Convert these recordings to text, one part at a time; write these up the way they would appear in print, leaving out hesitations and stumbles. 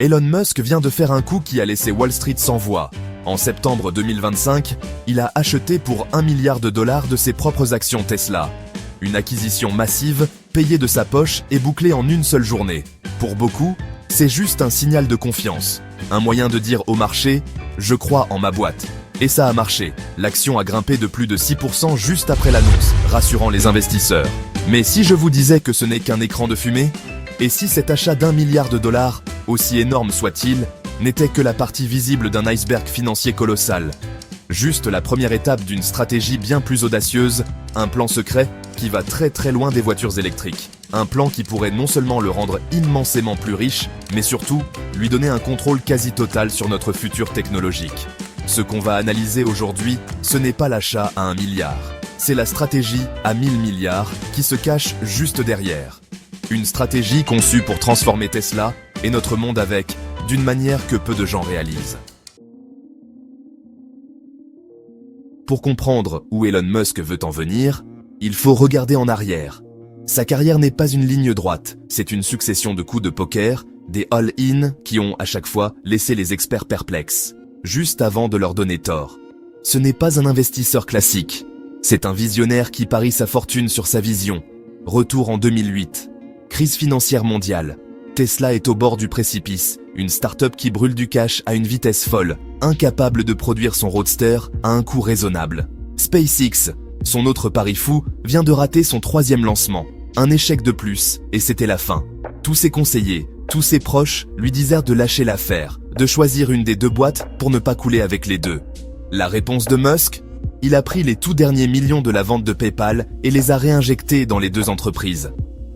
Elon Musk vient de faire un coup qui a laissé Wall Street sans voix. En septembre 2025, il a acheté pour $1 milliard de ses propres actions Tesla. Une acquisition massive, payée de sa poche et bouclée en une seule journée. Pour beaucoup, c'est juste un signal de confiance. Un moyen de dire au marché « Je crois en ma boîte ». Et ça a marché. L'action a grimpé de plus de 6% juste après l'annonce, rassurant les investisseurs. Mais si je vous disais que ce n'est qu'un écran de fumée? Et si cet achat d'$1 milliard, aussi énorme soit-il, n'était que la partie visible d'un iceberg financier colossal? Juste la première étape d'une stratégie bien plus audacieuse, un plan secret qui va très loin des voitures électriques. Un plan qui pourrait non seulement le rendre immensément plus riche, mais surtout lui donner un contrôle quasi total sur notre futur technologique. Ce qu'on va analyser aujourd'hui, ce n'est pas l'achat à $1 milliard. C'est la stratégie à 1000 milliards qui se cache juste derrière. Une stratégie conçue pour transformer Tesla et notre monde avec, d'une manière que peu de gens réalisent. Pour comprendre où Elon Musk veut en venir, il faut regarder en arrière. Sa carrière n'est pas une ligne droite, c'est une succession de coups de poker, des all-in qui ont à chaque fois laissé les experts perplexes, juste avant de leur donner tort. Ce n'est pas un investisseur classique, c'est un visionnaire qui parie sa fortune sur sa vision. Retour en 2008. Crise financière mondiale. Tesla est au bord du précipice, une start-up qui brûle du cash à une vitesse folle, incapable de produire son roadster à un coût raisonnable. SpaceX, son autre pari fou, vient de rater son 3e lancement. Un échec de plus, et c'était la fin. Tous ses conseillers, tous ses proches lui disèrent de lâcher l'affaire, de choisir une des deux boîtes pour ne pas couler avec les deux. La réponse de Musk? Il a pris les tout derniers millions de la vente de PayPal et les a réinjectés dans les deux entreprises.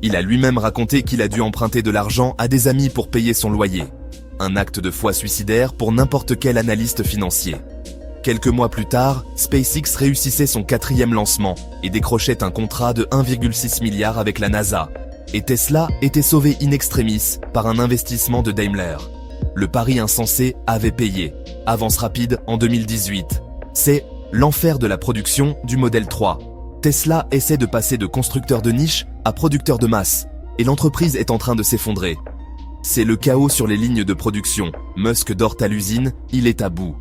Il a lui-même raconté qu'il a dû emprunter de l'argent à des amis pour payer son loyer. Un acte de foi suicidaire pour n'importe quel analyste financier. Quelques mois plus tard, SpaceX réussissait son 4e lancement et décrochait un contrat de 1,6 milliard avec la NASA. Et Tesla était sauvé in extremis par un investissement de Daimler. Le pari insensé avait payé. Avance rapide en 2018. C'est l'enfer de la production du Model 3. Tesla essaie de passer de constructeur de niche à producteur de masse, et l'entreprise est en train de s'effondrer. C'est le chaos sur les lignes de production. Musk dort à l'usine, il est à bout.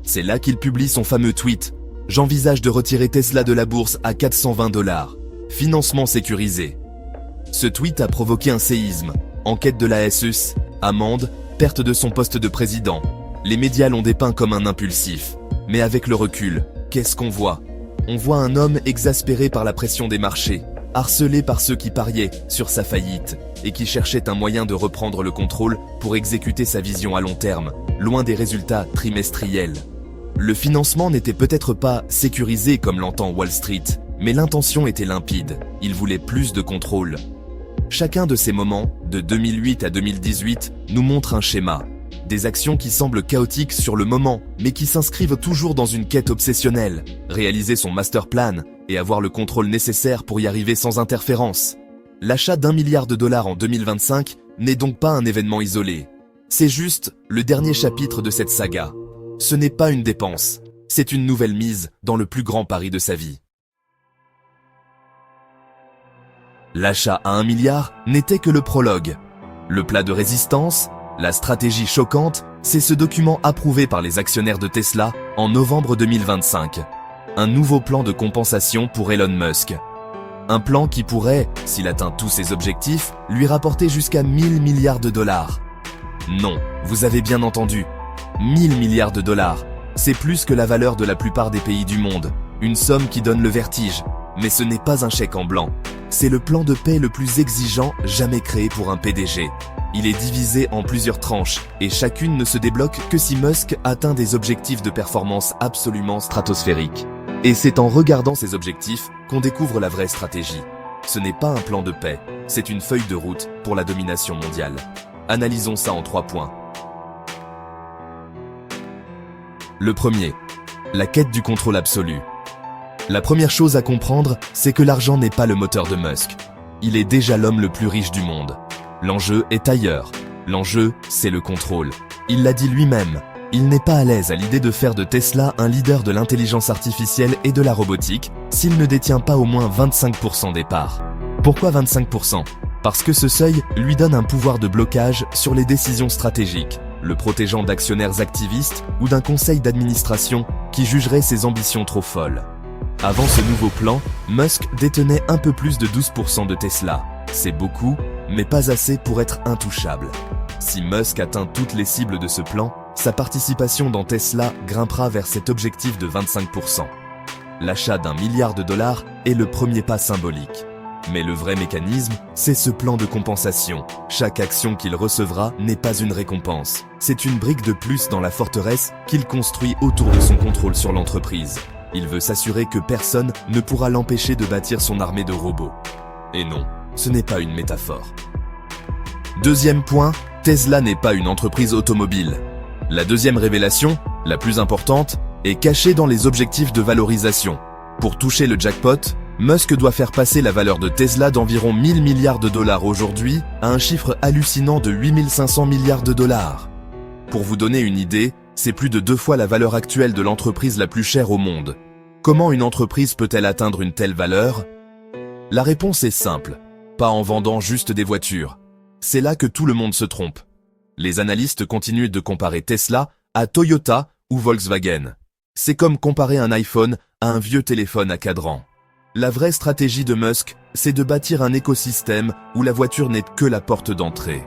C'est là qu'il publie son fameux tweet. J'envisage de retirer Tesla de la bourse à $420. Financement sécurisé. Ce tweet a provoqué un séisme. Enquête de la SEC, amende, perte de son poste de président. Les médias l'ont dépeint comme un impulsif. Mais avec le recul, qu'est-ce qu'on voit? On voit un homme exaspéré par la pression des marchés, harcelé par ceux qui pariaient sur sa faillite et qui cherchaient un moyen de reprendre le contrôle pour exécuter sa vision à long terme, loin des résultats trimestriels. Le financement n'était peut-être pas sécurisé comme l'entend Wall Street, mais l'intention était limpide, il voulait plus de contrôle. Chacun de ces moments, de 2008 à 2018, nous montre un schéma. Des actions qui semblent chaotiques sur le moment, mais qui s'inscrivent toujours dans une quête obsessionnelle. Réaliser son master plan et avoir le contrôle nécessaire pour y arriver sans interférence. L'achat d'$1 milliard en 2025 n'est donc pas un événement isolé. C'est juste le dernier chapitre de cette saga. Ce n'est pas une dépense, c'est une nouvelle mise dans le plus grand pari de sa vie. L'achat à $1 milliard n'était que le prologue. Le plat de résistance, la stratégie choquante, c'est ce document approuvé par les actionnaires de Tesla en novembre 2025. Un nouveau plan de compensation pour Elon Musk. Un plan qui pourrait, s'il atteint tous ses objectifs, lui rapporter jusqu'à $1 000 milliards. Non, vous avez bien entendu. $1 000 milliards. C'est plus que la valeur de la plupart des pays du monde. Une somme qui donne le vertige. Mais ce n'est pas un chèque en blanc. C'est le plan de paix le plus exigeant jamais créé pour un PDG. Il est divisé en plusieurs tranches, et chacune ne se débloque que si Musk atteint des objectifs de performance absolument stratosphériques. Et c'est en regardant ces objectifs qu'on découvre la vraie stratégie. Ce n'est pas un plan de paix, c'est une feuille de route pour la domination mondiale. Analysons ça en 3 points. Le premier, la quête du contrôle absolu. La première chose à comprendre, c'est que l'argent n'est pas le moteur de Musk. Il est déjà l'homme le plus riche du monde. L'enjeu est ailleurs. L'enjeu, c'est le contrôle. Il l'a dit lui-même. Il n'est pas à l'aise à l'idée de faire de Tesla un leader de l'intelligence artificielle et de la robotique s'il ne détient pas au moins 25% des parts. Pourquoi 25% ? Parce que ce seuil lui donne un pouvoir de blocage sur les décisions stratégiques, le protégeant d'actionnaires activistes ou d'un conseil d'administration qui jugerait ses ambitions trop folles. Avant ce nouveau plan, Musk détenait un peu plus de 12% de Tesla. C'est beaucoup, mais pas assez pour être intouchable. Si Musk atteint toutes les cibles de ce plan, sa participation dans Tesla grimpera vers cet objectif de 25%. L'achat d'1 milliard de dollars est le premier pas symbolique. Mais le vrai mécanisme, c'est ce plan de compensation. Chaque action qu'il recevra n'est pas une récompense. C'est une brique de plus dans la forteresse qu'il construit autour de son contrôle sur l'entreprise. Il veut s'assurer que personne ne pourra l'empêcher de bâtir son armée de robots. Et non, ce n'est pas une métaphore. Deuxième point, Tesla n'est pas une entreprise automobile. La deuxième révélation, la plus importante, est cachée dans les objectifs de valorisation. Pour toucher le jackpot, Musk doit faire passer la valeur de Tesla d'environ 1000 milliards de dollars aujourd'hui à un chiffre hallucinant de 8500 milliards de dollars. Pour vous donner une idée, c'est plus de 2 fois la valeur actuelle de l'entreprise la plus chère au monde. Comment une entreprise peut-elle atteindre une telle valeur? La réponse est simple, pas en vendant juste des voitures. C'est là que tout le monde se trompe. Les analystes continuent de comparer Tesla à Toyota ou Volkswagen. C'est comme comparer un iPhone à un vieux téléphone à cadran. La vraie stratégie de Musk, c'est de bâtir un écosystème où la voiture n'est que la porte d'entrée.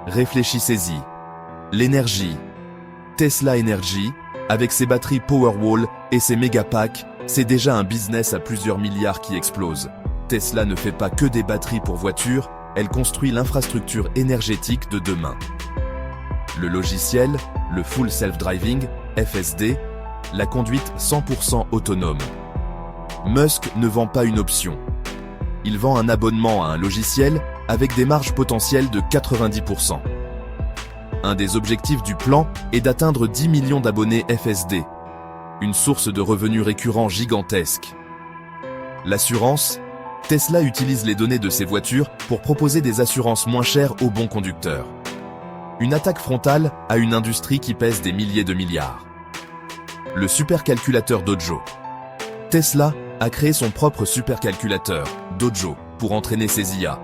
Réfléchissez-y. L'énergie. Tesla Energy, avec ses batteries Powerwall et ses mégapacks, c'est déjà un business à plusieurs milliards qui explose. Tesla ne fait pas que des batteries pour voitures, elle construit l'infrastructure énergétique de demain. Le logiciel, le Full Self-Driving, FSD, la conduite 100% autonome. Musk ne vend pas une option. Il vend un abonnement à un logiciel avec des marges potentielles de 90%. Un des objectifs du plan est d'atteindre 10 millions d'abonnés FSD, une source de revenus récurrents gigantesque. L'assurance, Tesla utilise les données de ses voitures pour proposer des assurances moins chères aux bons conducteurs. Une attaque frontale à une industrie qui pèse des milliers de milliards. Le supercalculateur Dojo. Tesla a créé son propre supercalculateur, Dojo, pour entraîner ses IA.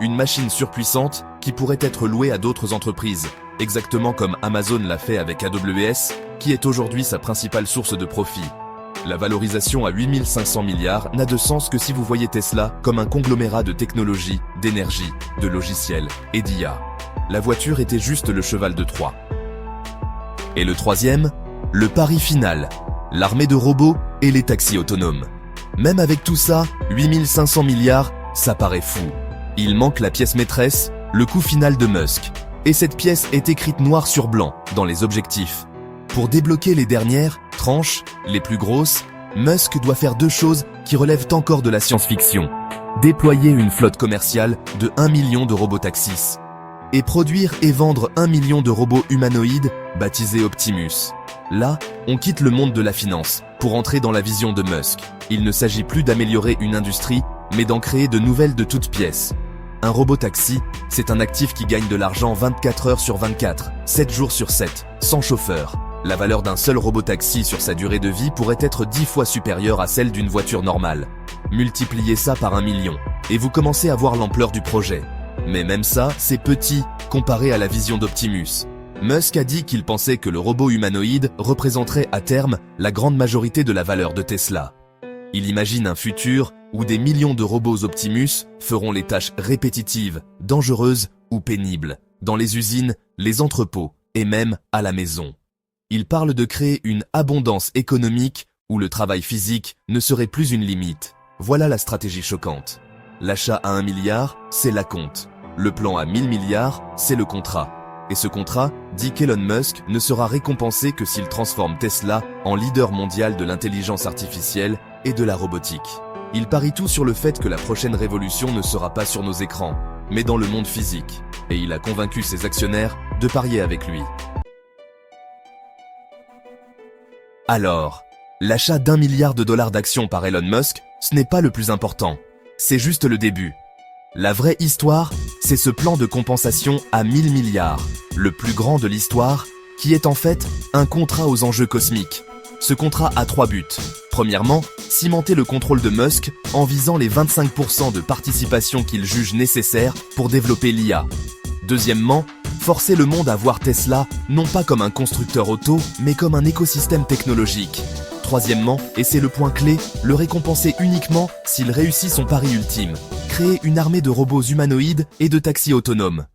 Une machine surpuissante qui pourrait être louée à d'autres entreprises, exactement comme Amazon l'a fait avec AWS, qui est aujourd'hui sa principale source de profit. La valorisation à 8500 milliards n'a de sens que si vous voyez Tesla comme un conglomérat de technologies, d'énergie, de logiciels et d'IA. La voiture était juste le cheval de Troie. Et le troisième, le pari final, l'armée de robots et les taxis autonomes. Même avec tout ça, 8500 milliards, ça paraît fou. Il manque la pièce maîtresse, le coup final de Musk. Et cette pièce est écrite noir sur blanc dans les objectifs. Pour débloquer les dernières tranches, les plus grosses, Musk doit faire 2 choses qui relèvent encore de la science-fiction. Déployer une flotte commerciale de 1 million de robotaxis. Et produire et vendre 1 million de robots humanoïdes baptisés Optimus. Là, on quitte le monde de la finance pour entrer dans la vision de Musk. Il ne s'agit plus d'améliorer une industrie, mais d'en créer de nouvelles de toutes pièces. Un robotaxi, c'est un actif qui gagne de l'argent 24 heures sur 24, 7 jours sur 7, sans chauffeur. La valeur d'un seul robotaxi sur sa durée de vie pourrait être 10 fois supérieure à celle d'une voiture normale. Multipliez ça par 1 million, et vous commencez à voir l'ampleur du projet. Mais même ça, c'est petit, comparé à la vision d'Optimus. Musk a dit qu'il pensait que le robot humanoïde représenterait à terme la grande majorité de la valeur de Tesla. Il imagine un futur où des millions de robots Optimus feront les tâches répétitives, dangereuses ou pénibles, dans les usines, les entrepôts et même à la maison. Il parle de créer une abondance économique où le travail physique ne serait plus une limite. Voilà la stratégie choquante. L'achat à 1 milliard, c'est l'acompte. Le plan à 1000 milliards, c'est le contrat. Et ce contrat dit qu'Elon Musk ne sera récompensé que s'il transforme Tesla en leader mondial de l'intelligence artificielle et de la robotique. Il parie tout sur le fait que la prochaine révolution ne sera pas sur nos écrans, mais dans le monde physique. Et il a convaincu ses actionnaires de parier avec lui. Alors, l'achat d'1 milliard de dollars d'actions par Elon Musk, ce n'est pas le plus important. C'est juste le début. La vraie histoire, c'est ce plan de compensation à 1000 milliards, le plus grand de l'histoire, qui est en fait un contrat aux enjeux cosmiques. Ce contrat a 3 buts. Premièrement, cimenter le contrôle de Musk en visant les 25% de participation qu'il juge nécessaire pour développer l'IA. Deuxièmement, forcer le monde à voir Tesla non pas comme un constructeur auto, mais comme un écosystème technologique. Troisièmement, et c'est le point clé, le récompenser uniquement s'il réussit son pari ultime, créer une armée de robots humanoïdes et de taxis autonomes.